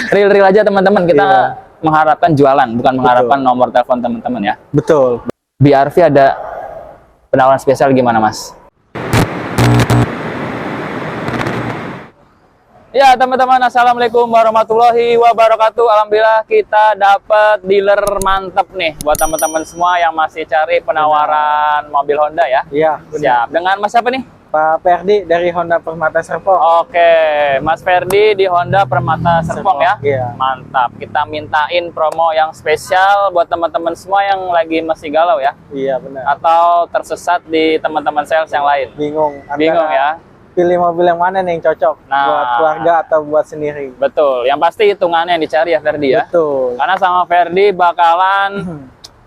Real aja teman-teman, kita mengharapkan jualan, bukan mengharapkan Betul. nomor telepon teman-teman ya. Betul. BRV ada penawaran spesial gimana Mas? Ya teman-teman, assalamualaikum warahmatullahi wabarakatuh. Alhamdulillah kita dapat dealer mantep nih buat teman-teman semua yang masih cari penawaran mobil Honda ya. Iya, Siap. Dengan Mas siapa nih? Pak Ferdi dari Honda Permata Serpong. Oke, Mas Ferdi di Honda Permata Serpong ya. Iya. Mantap. Kita mintain promo yang spesial buat teman-teman semua yang lagi masih galau ya, Iya, benar. atau tersesat di teman-teman sales yang lain. Bingung. Bingung ya. Pilih mobil yang mana nih yang cocok Nah. buat keluarga atau buat sendiri. Betul. Yang pasti hitungannya yang dicari ya Ferdi ya. Betul. Karena sama Ferdi bakalan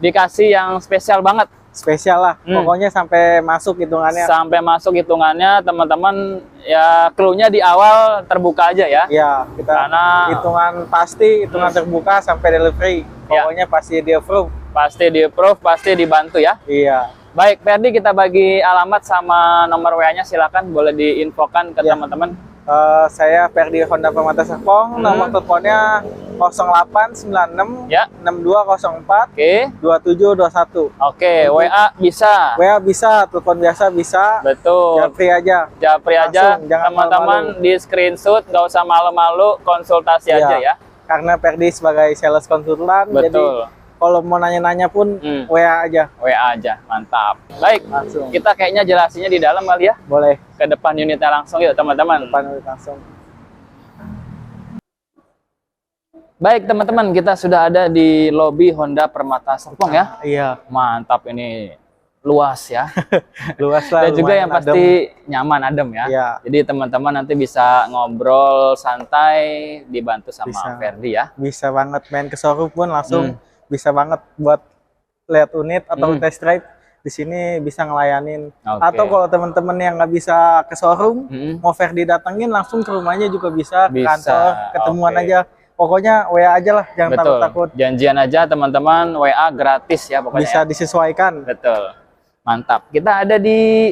dikasih yang spesial banget. Spesial lah. Pokoknya sampai masuk hitungannya. Sampai masuk hitungannya teman-teman ya, clue-nya di awal terbuka aja ya. Iya, kita Karena hitungan pasti, hitungan terbuka sampai delivery. Pokoknya pasti di approve. pasti di-approve, pasti dibantu ya. Iya. Baik, Ferdi, kita bagi alamat sama nomor WA-nya, silakan boleh diinfokan ke teman-teman. Saya Ferdi Honda Permata Serpong, nomor teleponnya 0896 Ya. 6204 Oke. 2721. Oke, WA bisa. WA bisa, telepon biasa bisa. Betul. Japri aja. Japri aja, Langsung, jangan teman-teman di screenshot, nggak usah malu-malu, konsultasi aja ya. Karena Ferdi sebagai sales konsultan, jadi Betul. kalau mau nanya-nanya pun WA aja. WA aja, mantap. Baik, Langsung. kita kayaknya jelasinnya di dalam kali ya. Boleh. Ke depan unitnya langsung yuk teman-teman. Langsung. Baik teman-teman, kita sudah ada di lobi Honda Permata Serpong ya. Iya. Mantap, ini luas ya. Luas lah. Dan juga yang lumayan pasti adem. nyaman, adem ya. Iya. Jadi teman-teman nanti bisa ngobrol santai, dibantu sama Bisa. Ferdi ya. Bisa banget main ke showroom pun langsung bisa banget buat lihat unit atau test drive di sini bisa ngelayanin. Oke. Atau kalau teman-teman yang nggak bisa ke showroom, mau Ferdi datengin langsung ke rumahnya juga bisa, ke Bisa, kantor, ketemuan oke. aja. Pokoknya WA aja lah, jangan Betul. takut-takut. Janjian aja teman-teman, WA gratis ya pokoknya. Bisa ya. disesuaikan. Betul. Mantap. Kita ada di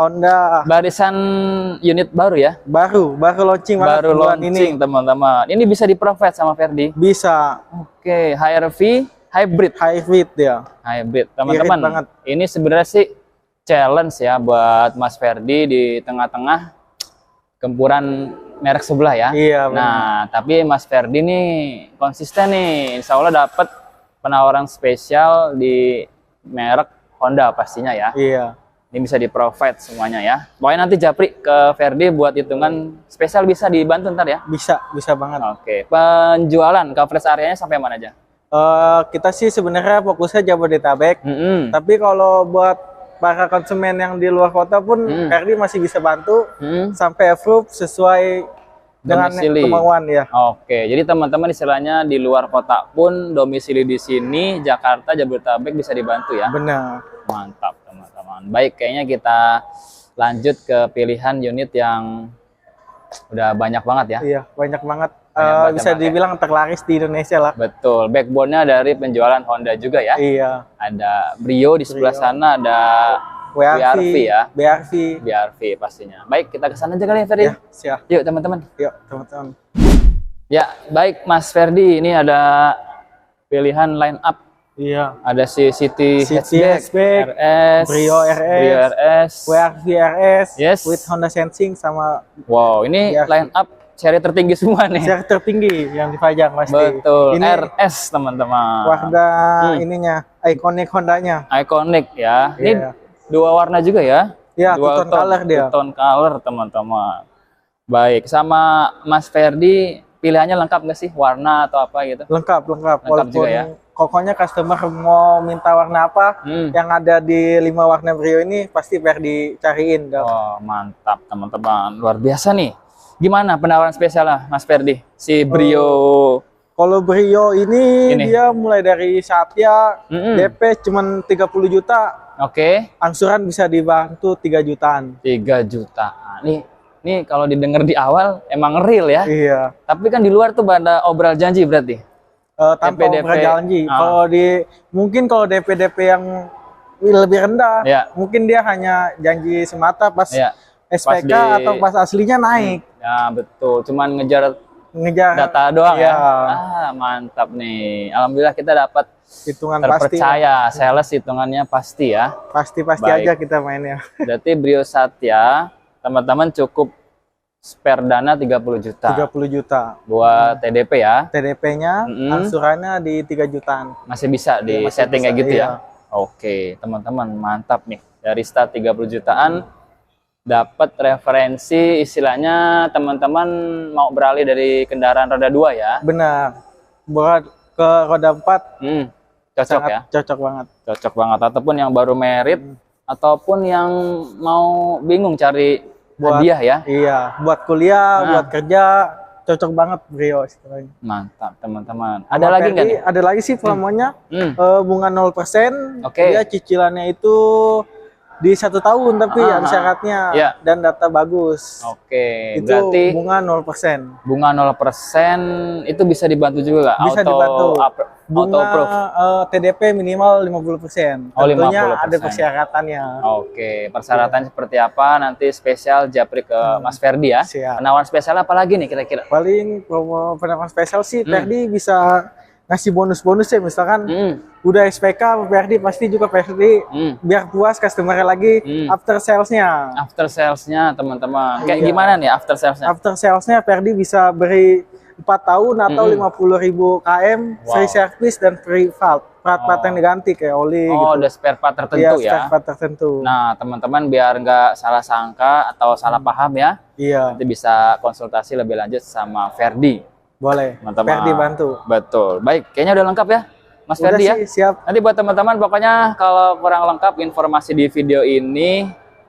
Honda barisan unit baru ya. baru launching banget Baru bulan launching teman-teman. Ini bisa di-provide sama Ferdi. Bisa Oke, HRV hybrid. hybrid ya. Hybrid. Irit Teman-teman, banget. ini sebenarnya sih challenge ya buat Mas Ferdi di tengah-tengah gempuran merek sebelah ya. Iya, benar. Nah, tapi Mas Ferdi nih konsisten nih. Insya Allah dapat penawaran spesial di merek Honda pastinya ya. Iya. Ini bisa di-provide semuanya ya. Pokoknya nanti Japri ke Ferdi buat hitungan spesial bisa dibantu ntar ya. Bisa banget. Oke, penjualan coverage areanya sampai mana aja? Kita sih sebenarnya fokusnya Jabodetabek. Mm-mm. Tapi kalau buat para konsumen yang di luar kota pun Ferdi masih bisa bantu sampai approve sesuai dengan Domisili. kemauan ya. Oke, jadi teman-teman istilahnya di luar kota pun domisili di sini Jakarta, Jabodetabek bisa dibantu ya. Benar. Mantap teman-teman. Baik, kayaknya kita lanjut ke pilihan unit yang udah banyak banget ya. Iya, banyak banget. Banyak Bisa banget, dibilang terlaris di Indonesia lah. Betul, backbone-nya dari penjualan Honda juga ya. Iya. Ada Brio di sebelah sana, ada BRV ya. BRV pastinya. Baik, kita ke sana aja kali ya Ferdi. Ya, siap. Yuk teman-teman. Yuk, teman-teman. Ya, baik Mas Ferdi, ini ada pilihan line up. Iya. Ada si City Hatchback, RS, Brio RS, Brio RS. WRV RS Yes. with Honda Sensing sama Wow, ini BRV. line up seri tertinggi semua nih. share tertinggi yang dipajang pasti. Betul, Ini RS teman-teman. warna ininya, ikonik Hondanya. Iconic ya. Ini Iya. dua warna juga ya. Iya, Dua two-tone color dia. two-tone color teman-teman. Baik, sama Mas Ferdi pilihannya lengkap nggak sih? Warna atau apa gitu? Lengkap. Walaupun juga ya? pokoknya customer mau minta warna apa, yang ada di 5 warna Brio ini pasti Ferdi cariin. Oh, mantap teman-teman. Luar biasa nih. Gimana penawaran spesialnya Mas Ferdi? Si Brio. Kalau Brio ini dia mulai dari Satya, DP cuman 30 juta, Oke. angsuran bisa dibantu 3 jutaan. 3 jutaan. Nih kalau didengar di awal emang real ya. Iya. Tapi kan di luar tuh pada obral janji berarti. Tanpa DP. berjanji. Kalau mungkin kalau DP yang lebih rendah, mungkin dia hanya janji semata pas SPK atau pas aslinya naik. Ya betul. Cuman ngejar ngejar data doang iya. ya. Mantap nih. Alhamdulillah kita dapat Hitungan pasti. terpercaya. Sales hitungannya pasti ya. Pasti Baik. aja kita mainnya. Berarti Brio Satya, teman-teman cukup spare dana 30 juta. 30 juta. Buat TDP ya. TDP-nya, angsurannya di 3 jutaan. Masih bisa di Masih setting bisa, kayak gitu iya. ya. Oke, teman-teman mantap nih. Dari start 30 jutaan dapat referensi, istilahnya teman-teman mau beralih dari kendaraan roda 2 ya. Benar. Buat ke roda 4 cocok sangat ya. cocok banget. Cocok banget, ataupun yang baru merit ataupun yang mau bingung cari hadiah ya. Iya, buat kuliah, buat kerja cocok banget Brio istilahnya. Mantap teman-teman. Ada lagi nggak nih? Ada lagi sih promonya. Bunga 0%. Oke. Dia cicilannya itu di 1 tahun tapi ada syaratnya dan data bagus. Oke. Itu Berarti bunga 0%. Bunga 0% itu bisa dibantu juga nggak? Bisa dibantu. Auto approve. TDP minimal 50%. Oh, Tentunya 50%. ada persyaratannya. Oke, persyaratan seperti apa? Nanti spesial japri ke Mas Ferdi ya. Siap. Penawaran spesial apa lagi nih kira-kira? Paling promo penawaran spesial sih Ferdi bisa ngasih bonus-bonus ya, misalkan udah SPK Ferdi pasti juga Ferdi biar puas customer lagi after salesnya. After salesnya teman-teman. Kayak gimana nih after salesnya? After salesnya Ferdi bisa beri 4 tahun atau 50.000 km free service dan free part yang diganti kayak oli gitu. Ada spare part tertentu ya. Spare part tertentu. Nah, teman-teman biar nggak salah sangka atau salah paham ya. Iya. Nanti bisa konsultasi lebih lanjut sama Ferdi. Boleh. Teman-teman. Ferdi bantu. Betul. Baik, kayaknya udah lengkap ya. Mas Ferdi ya. Siap. Nanti buat teman-teman pokoknya kalau kurang lengkap informasi di video ini,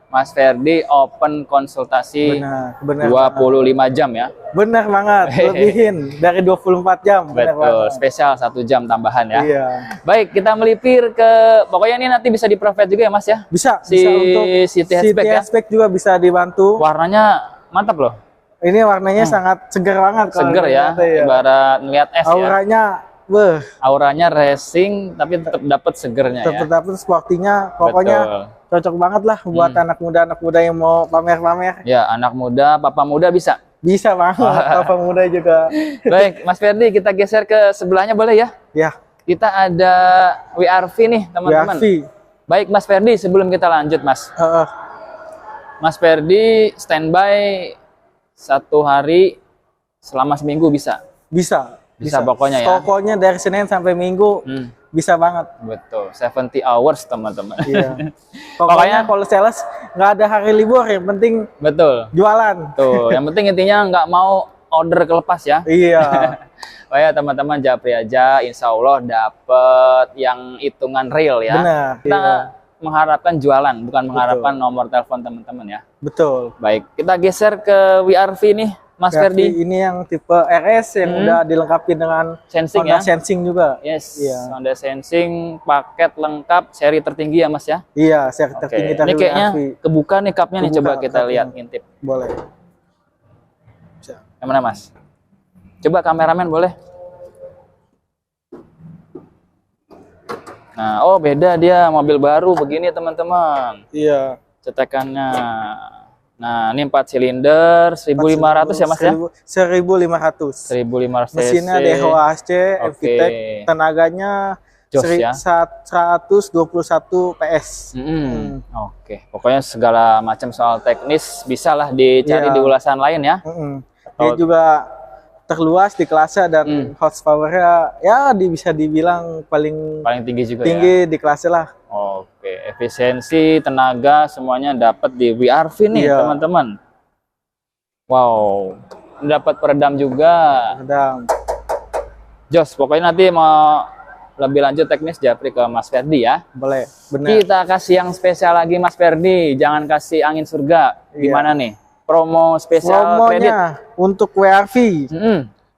Mas Ferdi open konsultasi benar 25 jam ya. Benar banget, lebihin dari 24 jam. Betul, spesial 1 jam tambahan ya. Iya. Baik, kita melipir ke, pokoknya ini nanti bisa di-provide juga ya Mas ya? Bisa untuk City hatchback juga bisa dibantu. Warnanya mantap loh. Ini warnanya sangat segar banget. Segar ya, ibarat ngeliat es auranya, ya. Auranya racing, tapi tetap dapat segernya ya. Tetap dapat sportinya, pokoknya cocok banget lah buat anak muda yang mau pamer-pamer. Ya, anak muda, papa muda bisa. Bisa banget, papa muda juga. Baik, Mas Ferdi, kita geser ke sebelahnya boleh ya? Ya. Kita ada WRV nih, teman-teman. Baik, Mas Ferdi, sebelum kita lanjut, Mas. Mas Ferdi standby 1 hari selama seminggu bisa? Bisa pokoknya ya. Pokoknya dari Senin sampai Minggu bisa banget. Betul, 70 hours teman-teman. Iya. Pokoknya kalau sales nggak ada hari libur, yang penting jualan. Tuh, yang penting intinya nggak mau order kelepas ya. Iya. Oh ya teman-teman, japri aja, insya Allah dapat yang hitungan real ya. Benar. Kita mengharapkan jualan, bukan mengharapkan nomor telepon teman-teman ya. Betul. Baik, kita geser ke WRV nih, Mas Ferdi. Ini yang tipe RS yang udah dilengkapi dengan sensing Honda ya. Sensing juga. Yes. Iya. Honda Sensing, paket lengkap, seri tertinggi ya Mas ya. Iya, seri tertinggi dari ini kayaknya WRV. kebuka nih cupnya nih, coba kita lihat ngintip. Boleh. Bisa. Yang mana Mas? Coba kameramen boleh. Nah, beda dia mobil baru begini teman-teman. Iya. Cetekannya. Nah, ini 4 silinder 1.500 ya Mas ya? 1.500. 1.500 cc. Mesinnya DHC, MVTEC, tenaganya 121 PS. Oke, pokoknya segala macam soal teknis bisa lah dicari di ulasan lain ya. Dia juga terluas di kelasnya dan horsepower-nya ya bisa dibilang paling tinggi juga di kelasnya lah. Oke, efisiensi, tenaga semuanya dapat di WRV nih teman-teman. Wow, dapat peredam juga. Peredam. Jos, pokoknya nanti mau lebih lanjut teknis japri ke Mas Ferdi ya. Boleh, benar. Kita kasih yang spesial lagi Mas Ferdi, jangan kasih angin surga. Gimana nih? Promo spesial kredit untuk WRV.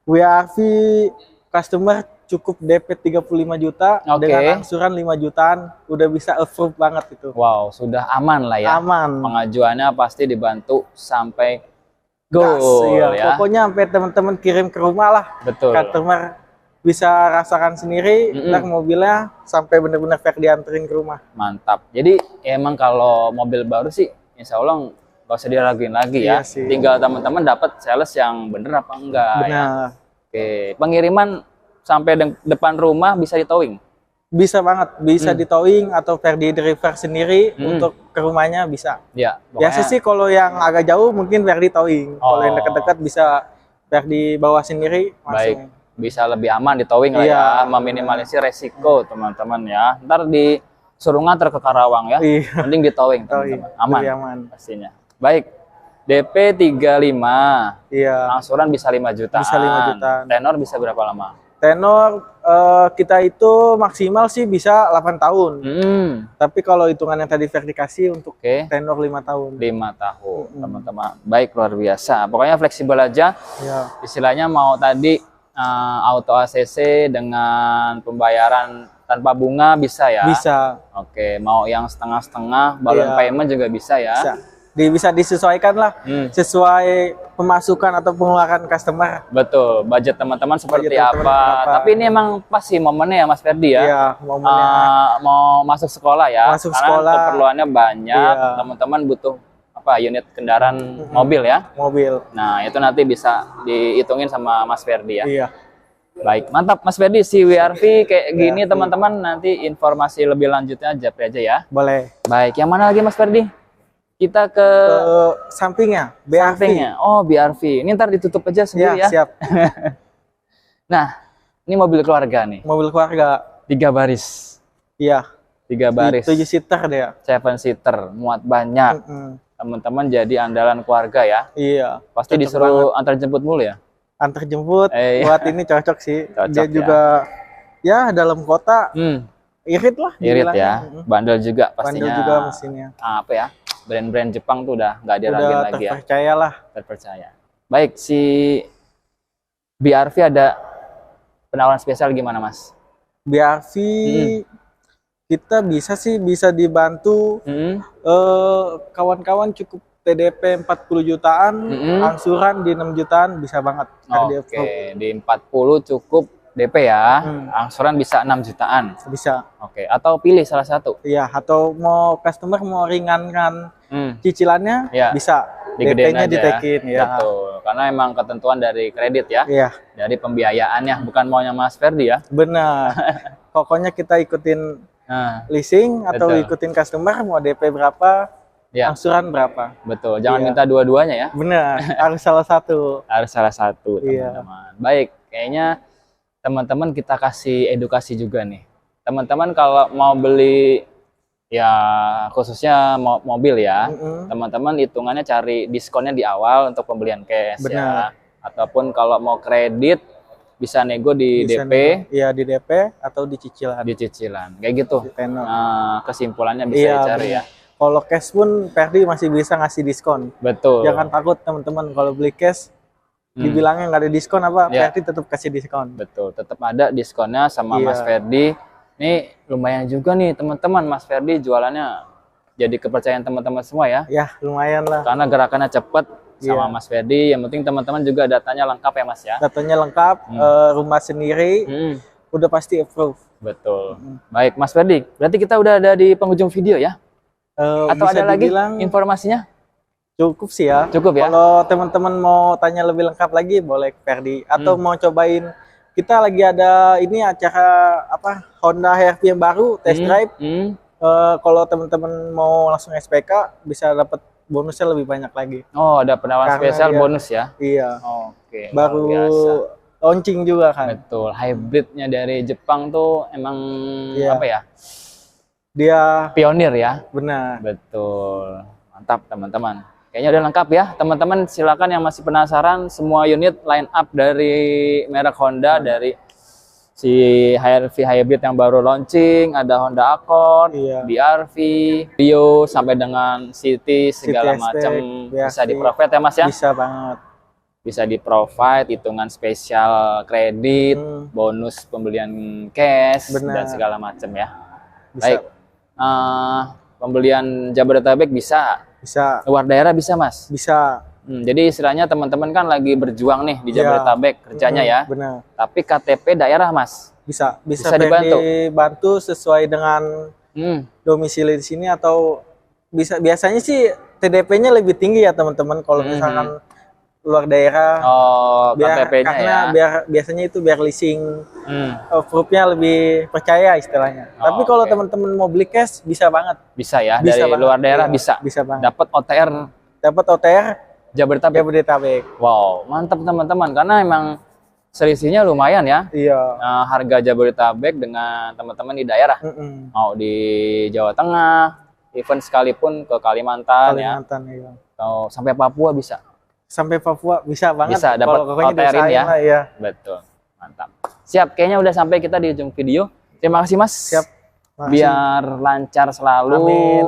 WRV customer cukup DP 35 juta dengan angsuran 5 jutaan udah bisa approve banget itu. Wow, sudah aman lah ya. Aman. Pengajuannya pasti dibantu sampai goal ya. Pokoknya sampai teman-teman kirim ke rumah lah. Betul. Customer bisa rasakan sendiri mobilnya sampai benar-benar Ferdi anterin ke rumah. Mantap. Jadi emang kalau mobil baru sih insya Allah nggak usah diraguin lagi ya. Tinggal teman-teman dapat sales yang bener apa enggak. Benar. Ya. Oke, pengiriman sampai depan rumah bisa ditowing? Bisa banget, bisa ditowing atau Ferdi deliver sendiri untuk ke rumahnya bisa. Ya, biasa sih kalau yang agak jauh mungkin Ferdi towing. Kalau yang dekat-dekat bisa Ferdi bawa sendiri langsung. Baik, bisa lebih aman ditowing lah ya, meminimalisir resiko teman-teman ya. Ntar disuruh nganter ke Karawang ya, mending ditowing teman-teman. Aman pastinya. Baik, DP 35, angsuran bisa 5 jutaan. Bisa 5 jutaan. Tenor bisa berapa lama? Tenor kita itu maksimal sih bisa 8 tahun. Tapi kalau hitungan yang tadi verifikasi untuk tenor 5 tahun. 5 tahun, teman-teman. Baik, luar biasa. Pokoknya fleksibel aja. Istilahnya mau tadi auto ACC dengan pembayaran tanpa bunga bisa ya? Bisa. Oke, mau yang setengah-setengah, balloon payment juga bisa ya? Bisa disesuaikan lah sesuai pemasukan atau pengeluaran customer. Betul, budget teman-teman seperti apa. Tapi ini emang pas sih momennya ya Mas Ferdi ya. Iya, momennya. Mau masuk sekolah ya. Masuk karena sekolah. Keperluannya banyak. Teman-teman butuh apa? Unit kendaraan mobil ya. Mobil. Nah itu nanti bisa dihitungin sama Mas Ferdi ya. Iya. Baik, mantap Mas Ferdi. Si WRV kayak gini teman-teman, nanti informasi lebih lanjutnya japri aja ya. Boleh. Baik, yang mana lagi Mas Ferdi? Kita ke sampingnya, BRV. Sampingnya. Oh, BRV. Ini ntar ditutup aja sendiri ya. Siap. Nah, ini mobil keluarga nih. Mobil keluarga. 3 baris. Iya. 3 baris. 7 seater dia. 7 seater, muat banyak. Teman-teman jadi andalan keluarga ya. Iya. Pasti cocok disuruh banget. Antar jemput mulu ya. Antar jemput. Buat ini cocok sih. Cocok, dia juga ya dalam kota. Irit lah. Irit ya. Bandel juga pastinya. Bandel juga mesinnya. Apa ya? Brand-brand Jepang tuh udah nggak diraguin lagi ya. Terpercaya lah. Terpercaya. Baik, si BRV ada penawaran spesial gimana Mas? BRV kita bisa dibantu kawan-kawan cukup TDP 40 jutaan, angsuran di 6 jutaan bisa banget. Oke, di 40 cukup DP ya, angsuran bisa 6 jutaan. Bisa. Oke, atau pilih salah satu. Iya, atau mau customer mau ringankan cicilannya, bisa. DP-nya ditekin ya. Betul, karena emang ketentuan dari kredit ya. Iya. Dari pembiayaannya, bukan maunya Mas Ferdi ya. Benar. Pokoknya kita ikutin leasing atau ikutin customer mau DP berapa, angsuran berapa. Betul, jangan minta dua-duanya ya. Benar, harus salah satu. Harus salah satu, teman-teman. Baik, kayaknya teman-teman kita kasih edukasi juga nih. Teman-teman kalau mau beli ya khususnya mobil ya, teman-teman hitungannya cari diskonnya di awal untuk pembelian cash. Ya. Ataupun kalau mau kredit bisa nego di DP. Iya, di DP atau di cicilan. Di cicilan, kayak gitu. Nah, kesimpulannya bisa dicari ya. Kalau cash pun Ferdi masih bisa ngasih diskon. Betul. Jangan takut teman-teman kalau beli cash dibilangnya nggak ada diskon Ferdi tetap kasih diskon. Betul, tetap ada diskonnya sama Mas Ferdi. Ini lumayan juga nih teman-teman, Mas Ferdi jualannya jadi kepercayaan teman-teman semua ya. Ya, lumayan lah. Karena gerakannya cepet sama Mas Ferdi. Yang penting teman-teman juga datanya lengkap ya Mas ya. Datanya lengkap, rumah sendiri, udah pasti approve. Betul. Baik Mas Ferdi, berarti kita udah ada di penghujung video ya? Atau ada lagi informasinya? Cukup sih ya. Cukup ya. Kalau teman-teman mau tanya lebih lengkap lagi boleh ke Ferdi atau mau cobain, kita lagi ada ini acara apa Honda HR-V yang baru test drive. Kalau teman-teman mau langsung SPK bisa dapat bonusnya lebih banyak lagi. Oh, ada penawaran spesial bonus ya? Iya. Oke. Baru launching juga kan. Betul. Hybridnya dari Jepang tuh emang apa ya? Dia pionir ya. Benar. Betul. Mantap teman-teman. Kayaknya udah lengkap ya. Teman-teman silakan yang masih penasaran semua unit line up dari merek Honda dari si HR-V hybrid yang baru launching, ada Honda Accord, BRV, Rio sampai dengan City segala macam bisa di-provide ya Mas ya? Bisa banget. Bisa di-provide hitungan spesial kredit, bonus pembelian cash dan segala macam ya. Baik. Pembelian Jabodetabek bisa. Bisa. Luar daerah bisa Mas? Bisa. Jadi istilahnya teman-teman kan lagi berjuang nih di Jabodetabek kerjanya ya. Benar. Tapi KTP daerah Mas? Bisa dibantu sesuai dengan domisili di sini atau biasanya sih TDP-nya lebih tinggi ya teman-teman kalau misalkan luar daerah. KTP-nya biar biasanya itu biar leasing proof-nya lebih percaya istilahnya. Tapi kalau teman-teman mau beli cash bisa banget. Bisa ya, bisa dari luar daerah bisa. Bisa banget. Dapat OTR Jabodetabek. Wow, mantap teman-teman karena emang selisihnya lumayan ya. Iya. Harga Jabodetabek dengan teman-teman di daerah. Mau di Jawa Tengah, even sekalipun ke Kalimantan ya. Iya. Atau sampai Papua bisa. Sampai Papua bisa banget. Bisa dapat OTR ya. Iya. Betul. Mantap. Siap, kayaknya udah sampai kita di ujung video. Terima kasih Mas. Siap. Makasih. Biar lancar selalu. Amin.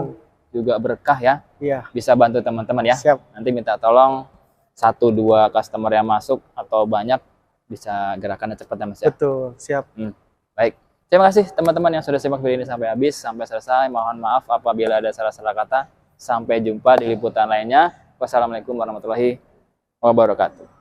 Juga berkah ya. Iya. Bisa bantu teman-teman ya. Siap. Nanti minta tolong 1-2 customer yang masuk atau banyak bisa gerakannya cepat ya Mas ya. Betul, siap. Baik. Terima kasih teman-teman yang sudah simak video ini sampai habis, sampai selesai. Mohon maaf apabila ada salah-salah kata. Sampai jumpa di liputan lainnya. Wassalamualaikum warahmatullahi wabarakatuh.